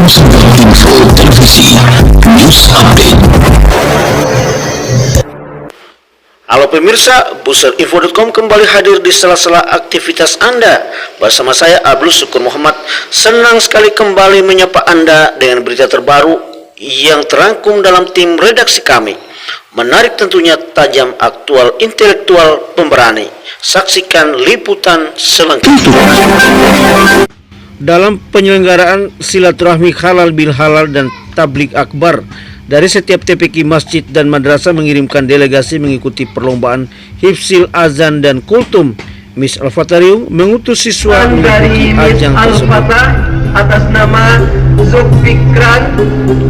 Info Televisi News Update. Halo pemirsa, Buselinfo.com kembali hadir di sela-sela aktivitas Anda. Bersama saya Abdul Syukur Muhammad, senang sekali kembali menyapa Anda dengan berita terbaru yang terangkum dalam tim redaksi kami. Menarik tentunya, tajam, aktual, intelektual, pemberani. Saksikan liputan selengkapnya. Dalam penyelenggaraan silaturahmi halal bil halal dan tablik akbar, dari setiap TPQ masjid dan madrasah mengirimkan delegasi mengikuti perlombaan hifzil azan dan kultum. Miss Al-Fatarium mengutus siswa mengikuti ajang tersebut. Atas nama Zulfikran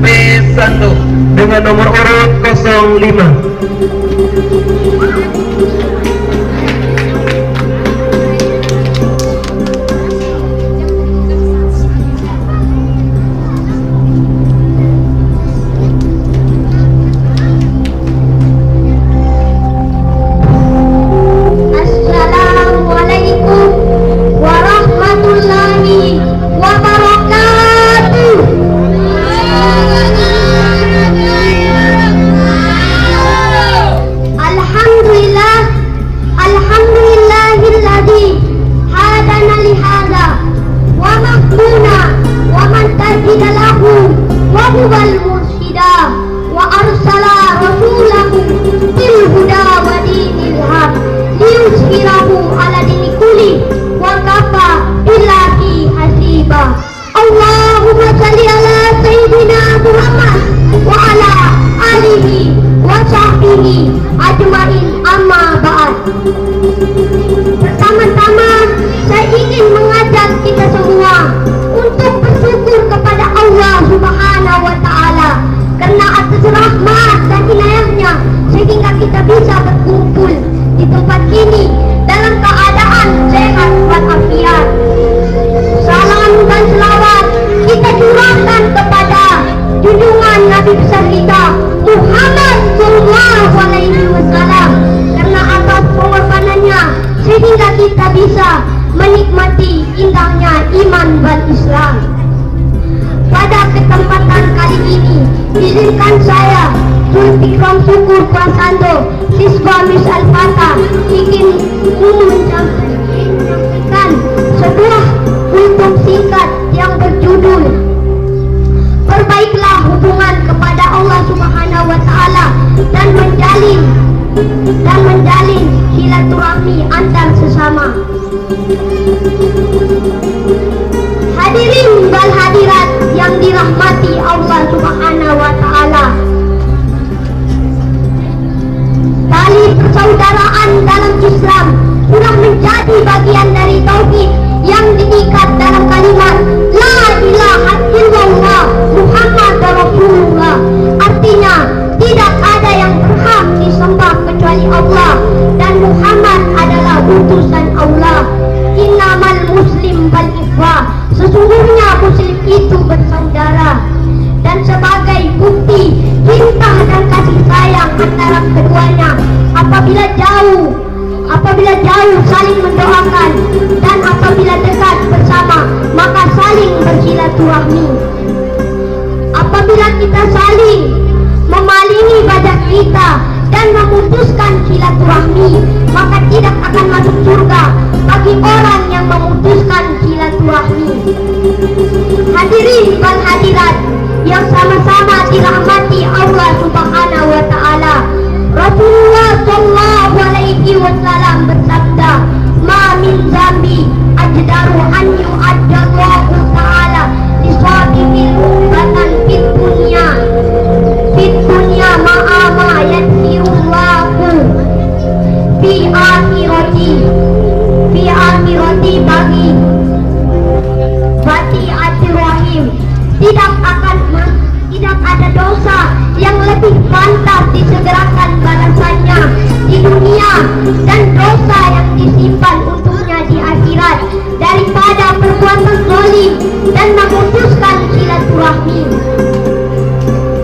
P. Santo dengan nomor urut 05. Pertama-tama saya ingin mengajak kita semua untuk bersyukur kepada Allah Subhanahu wa Ta'ala karena atas rahmat dan inayahnya sehingga kita bisa berkumpul di tempat ini dalam keadaan sehat walafiat. Salam dan selawat kita curahkan kepada junjungan Nabi besar kita Muhammad Sallallahu Alaihi Wasallam karena atas pengorbanannya sehingga kita bisa menikmati indahnya iman dan Islam. Pada kesempatan kali ini, izinkan saya Zulfikran Syukur Prasanto, siswa Miss Al-Fatah, ingin menyampaikan sebuah kultum singkat yang berjudul Perbaiklah hubungan kepada Allah Subhanahu wa Ta'ala dan menjalin silaturahmi antar sesama. Hadirin wal hadirat yang dirahmati Allah Subhanahu wa Ta'ala, tali persaudaraan dalam Islam sudah menjadi bagian dari tauhid yang diikat dalam kalimat La ilaha illallah Muhammad Rasulullah. Artinya tidak ada yang berhak disembah kecuali Allah dan Muhammad adalah utusan Allah. Innamal muslim wal ikhwah, sesungguhnya muslim itu bersaudara. Dan sebagai bukti cinta dan kasih sayang antara keduanya, apabila jauh saling mendoakan, dan apabila dekat bersama maka saling bersilaturahmi. Apabila kita saling memalingi wajah kita dan memutuskan silaturahmi, maka tidak akan masuk surga bagi orang yang memutuskan silaturahmi. Hadirin wal hadirat yang sama-sama dirahmati Allah Subhanahu wa Ta'ala, Rasulullah Sallallahu Alaihi Wasallam bersabda, Ma min zambi ajdaru an yu'addallahu ta'ala lisabihil umbatan fit dunya ma'ama yansirullahu fi akhirati bagi bati rahim. Tidak ada dosa yang lebih pantas disegerakan balasannya di dunia dan dosa yang disimpan untuknya di akhirat daripada perbuatan zalim dan memutuskan silaturahmi.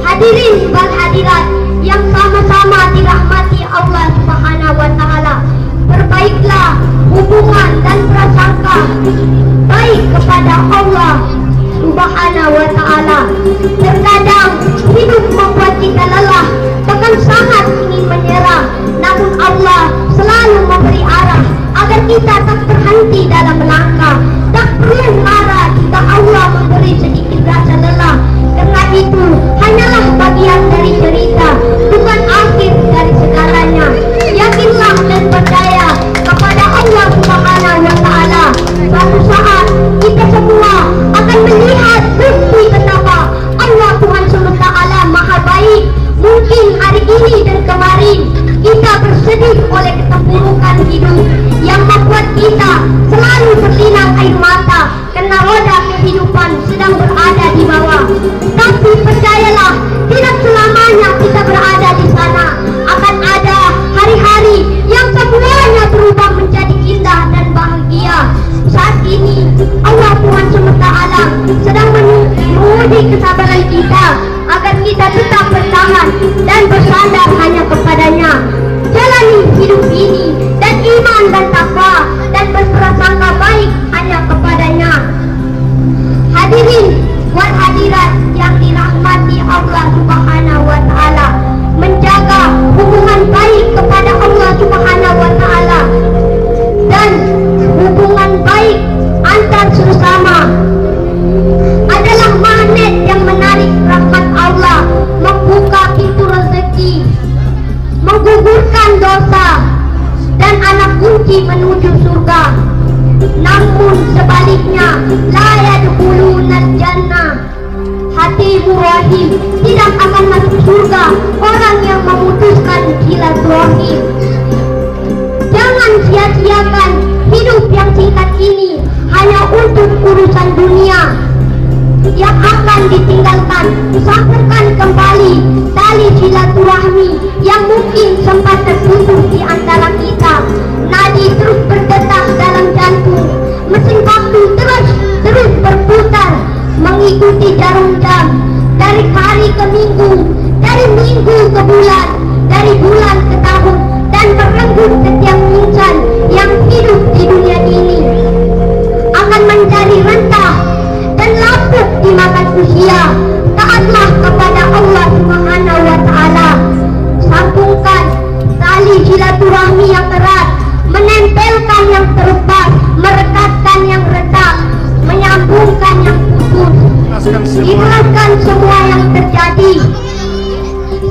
Hadirin wal hadirat yang sama-sama dirahmati Allah Subhanahu wa Ta'ala, perbaiklah hubungan dan prasangka baik kepada Allah Subhanahu wa Ta'ala. Terkadang hidup membuat kita lelah, bahkan sangat ingin menyerah. Namun Allah selalu memberi arah agar kita tak berhenti dalam melangkah. Tak perlu marah jika Allah memberi sedikit rasa lelah, karena itu hanyalah bagian dari cerita, bukan akhir dari segalanya. Yakinlah dan percaya kepada Allah Subhanahu wa Ta'ala. Suatu saat kita semua akan melihat bukti betapa Allah Tuhan SWT maha baik. Mungkin hari ini dan kemarin kita bersedih oleh keterpurukan hidup yang membuat kita selalu berlinang air mata karena roda kehidupan sedang berada di bawah. Tapi percayalah, tidak selamanya kita berada di sana. Akan ada hari-hari yang semuanya berubah menjadi indah dan bahagia. Saat ini Allah Tuhan SWT sedang menguji kesabaran kita agar kita tetap bertahan dan bersandar hanya kepadanya. Jalani hidup ini dan iman dan takwa dan berprasangka baik hanya kepadanya. Hadirin wal hadirat yang dirahmati Allah Subhanahu wa Ta'ala, menjaga hubungan baik kepada Allah Subhanahu wa Ta'ala dan hubungan baik antar sesama adalah magnet yang menarik rahmat Allah, membuka pintu rezeki, menggugurkan dosa, dan anak kunci menuju surga. Namun sebaliknya, la yadkhulunal jannah, hati murahim, tidak akan masuk surga orang yang memutuskan silaturahim. Jangan sia-siakan hidup yang singkat ini hanya untuk urusan dunia yang akan ditinggalkan. Sambungkan kembali tali silaturahmi yang mungkin sempat terputus di antara kita. Nadi terus berdetak dalam jantung, mesin waktu terus berputar mengikuti jarum jam, dari hari ke minggu, dari minggu ke bulan, dari bulan ke tahun, dan merenggut setiap insan yang hidup di dunia ini akan menjadi rentah dan lapuk dimakan usia. Taatlah kepada Allah Subhanahu wa Ta'ala. Sambungkan tali silaturahmi yang erat, menempelkan yang terlepas, merekatkan yang retak, menyambungkan yang putus. Ikhlaskan semua yang terjadi.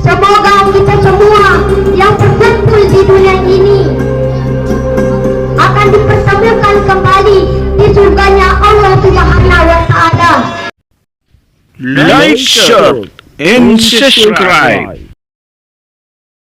Semoga kita semua yang berkumpul di dunia ini akan dipertemukan kembali di surganya Allah Subhanahu wa Ta'ala. Like, share, and subscribe.